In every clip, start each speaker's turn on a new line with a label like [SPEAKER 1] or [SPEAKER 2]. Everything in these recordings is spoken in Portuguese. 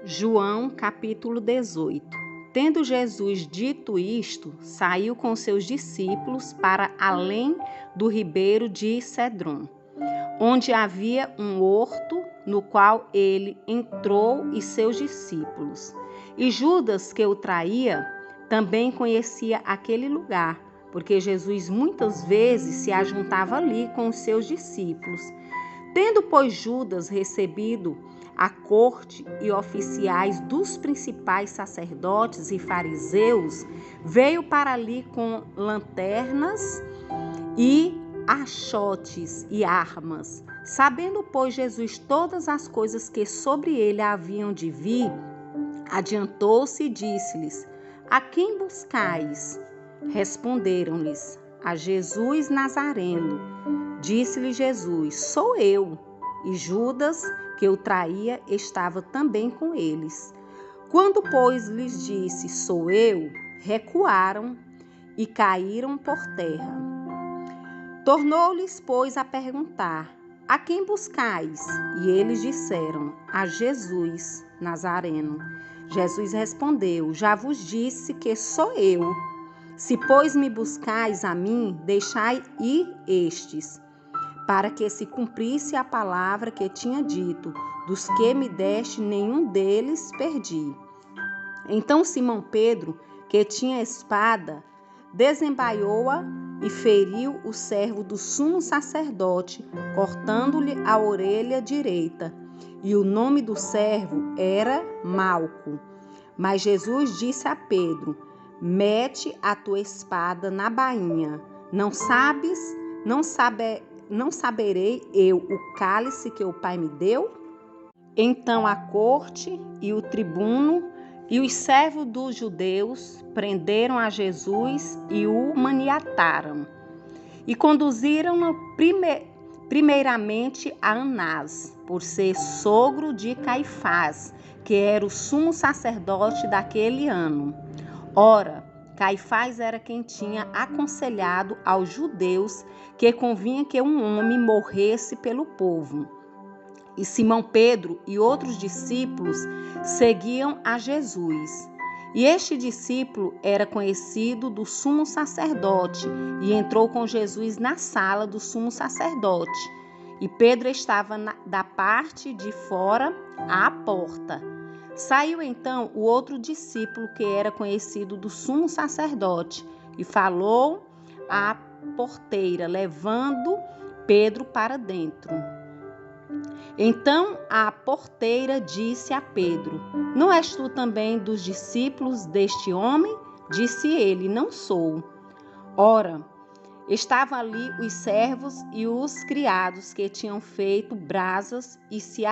[SPEAKER 1] João capítulo 18. Tendo Jesus dito isto, saiu com seus discípulos para além do ribeiro de Cedron, onde havia um horto, no qual ele entrou e seus discípulos. E Judas, que o traía, também conhecia aquele lugar, porque Jesus muitas vezes se ajuntava ali com os seus discípulos. Tendo, pois, Judas recebido a corte e oficiais dos principais sacerdotes e fariseus, veio para ali com lanternas e achotes e armas. Sabendo, pois, Jesus todas as coisas que sobre ele haviam de vir, adiantou-se e disse-lhes: A quem buscais? Responderam-lhes: A Jesus Nazareno. Disse-lhe Jesus: Sou eu. E Judas, que o traía, estava também com eles. Quando, pois, lhes disse: Sou eu, recuaram e caíram por terra. Tornou-lhes, pois, a perguntar: A quem buscais? E eles disseram: A Jesus Nazareno. Jesus respondeu: Já vos disse que sou eu. Se, pois, me buscais a mim, deixai ir estes, para que se cumprisse a palavra que tinha dito: Dos que me deste, nenhum deles perdi. Então Simão Pedro, que tinha espada, desembaiou-a e feriu o servo do sumo sacerdote, cortando-lhe a orelha direita. E o nome do servo era Malco. Mas Jesus disse a Pedro: Mete a tua espada na bainha. Não saberei eu o cálice que o Pai me deu? Então a corte e o tribuno e os servos dos judeus prenderam a Jesus e o maniataram. E conduziram-no primeiramente a Anás, por ser sogro de Caifás, que era o sumo sacerdote daquele ano. Ora, Caifás era quem tinha aconselhado aos judeus que convinha que um homem morresse pelo povo. E Simão Pedro e outros discípulos seguiam a Jesus. E este discípulo era conhecido do sumo sacerdote e entrou com Jesus na sala do sumo sacerdote. E Pedro estava da parte de fora à porta. Saiu então o outro discípulo que era conhecido do sumo sacerdote e falou à porteira, levando Pedro para dentro. Então a porteira disse a Pedro: Não és tu também dos discípulos deste homem? Disse ele: Não sou. Ora, estavam ali os servos e os criados que tinham feito brasas e se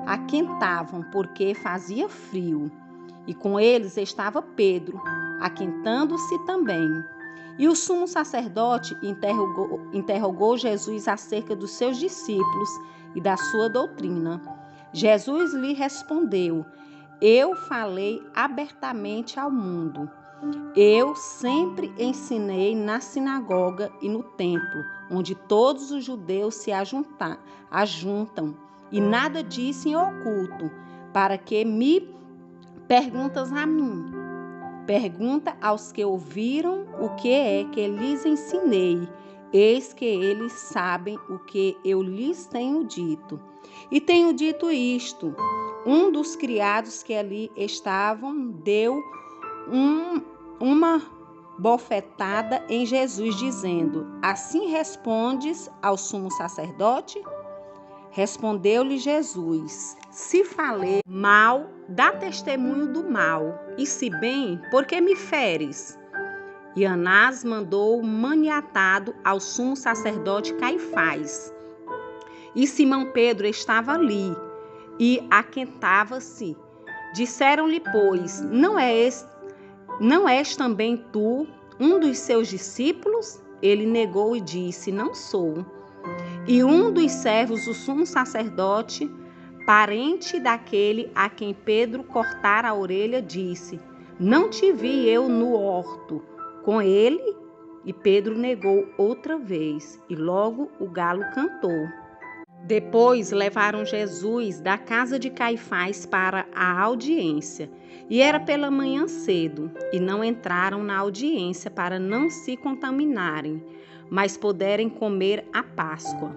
[SPEAKER 1] aquentavam, porque fazia frio. E com eles estava Pedro, aquentando-se também. E o sumo sacerdote interrogou Jesus acerca dos seus discípulos e da sua doutrina. Jesus lhe respondeu: Eu falei abertamente ao mundo. Eu sempre ensinei na sinagoga e no templo, onde todos os judeus se ajuntam, e nada disse em oculto. Para que me perguntas a mim? Pergunta aos que ouviram o que é que lhes ensinei. Eis que eles sabem o que eu lhes tenho dito. E tenho dito isto: um dos criados que ali estavam deu uma bofetada em Jesus, dizendo: Assim respondes ao sumo sacerdote? Respondeu-lhe Jesus: Se falei mal, dá testemunho do mal, e se bem, por que me feres? E Anás mandou maniatado ao sumo sacerdote Caifás. E Simão Pedro estava ali e aquentava-se. Disseram-lhe, pois: Não és também tu um dos seus discípulos? Ele negou e disse: Não sou. E um dos servos do sumo sacerdote, parente daquele a quem Pedro cortara a orelha, disse: Não te vi eu no horto com ele? E Pedro negou outra vez, e logo o galo cantou. Depois levaram Jesus da casa de Caifás para a audiência. E era pela manhã cedo, e não entraram na audiência para não se contaminarem, mas puderem comer a Páscoa.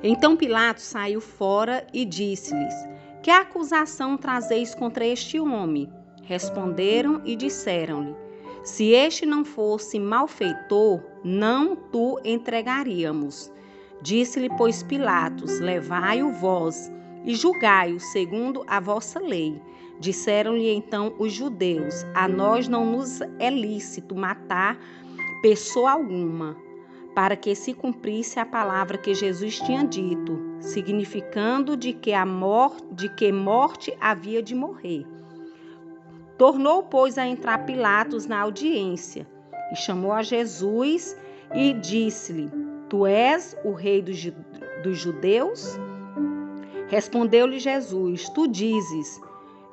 [SPEAKER 1] Então Pilatos saiu fora e disse-lhes: Que acusação trazeis contra este homem? Responderam e disseram-lhe: Se este não fosse malfeitor, não tu entregaríamos. Disse-lhe, pois, Pilatos: Levai-o vós e julgai-o segundo a vossa lei. Disseram-lhe então os judeus: A nós não nos é lícito matar pessoa alguma, para que se cumprisse a palavra que Jesus tinha dito, significando de que morte havia de morrer. Tornou, pois, a entrar Pilatos na audiência, e chamou a Jesus e disse-lhe: Tu és o rei dos judeus? Respondeu-lhe Jesus: Tu dizes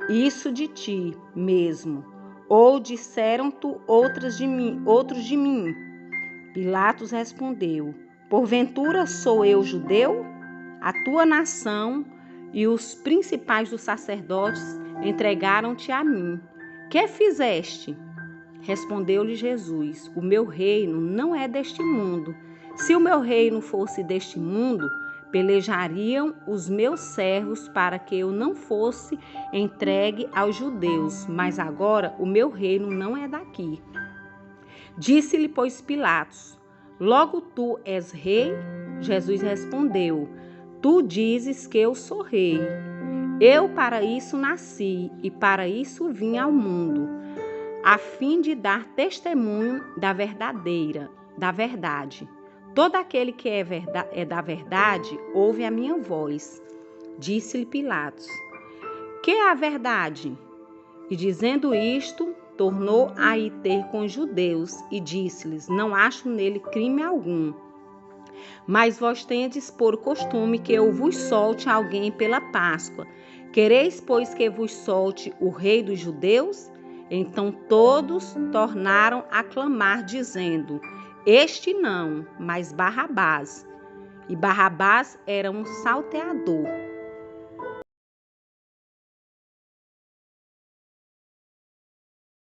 [SPEAKER 1] isso de ti mesmo, ou disseram-te outros de mim? Pilatos respondeu: Porventura sou eu judeu? A tua nação e os principais dos sacerdotes entregaram-te a mim. Que fizeste? Respondeu-lhe Jesus: O meu reino não é deste mundo. Se o meu reino fosse deste mundo, pelejariam os meus servos para que eu não fosse entregue aos judeus, mas agora o meu reino não é daqui. Disse-lhe, pois, Pilatos: Logo tu és rei? Jesus respondeu: Tu dizes que eu sou rei. Eu para isso nasci e para isso vim ao mundo, a fim de dar testemunho da verdade. Todo aquele que é da verdade ouve a minha voz. Disse-lhe Pilatos: Que é a verdade? E dizendo isto, tornou a ir ter com os judeus e disse-lhes: Não acho nele crime algum. Mas vós tendes por costume que eu vos solte alguém pela Páscoa. Quereis, pois, que vos solte o rei dos judeus? Então todos tornaram a clamar, dizendo: Este não, mas Barrabás. E Barrabás era um salteador.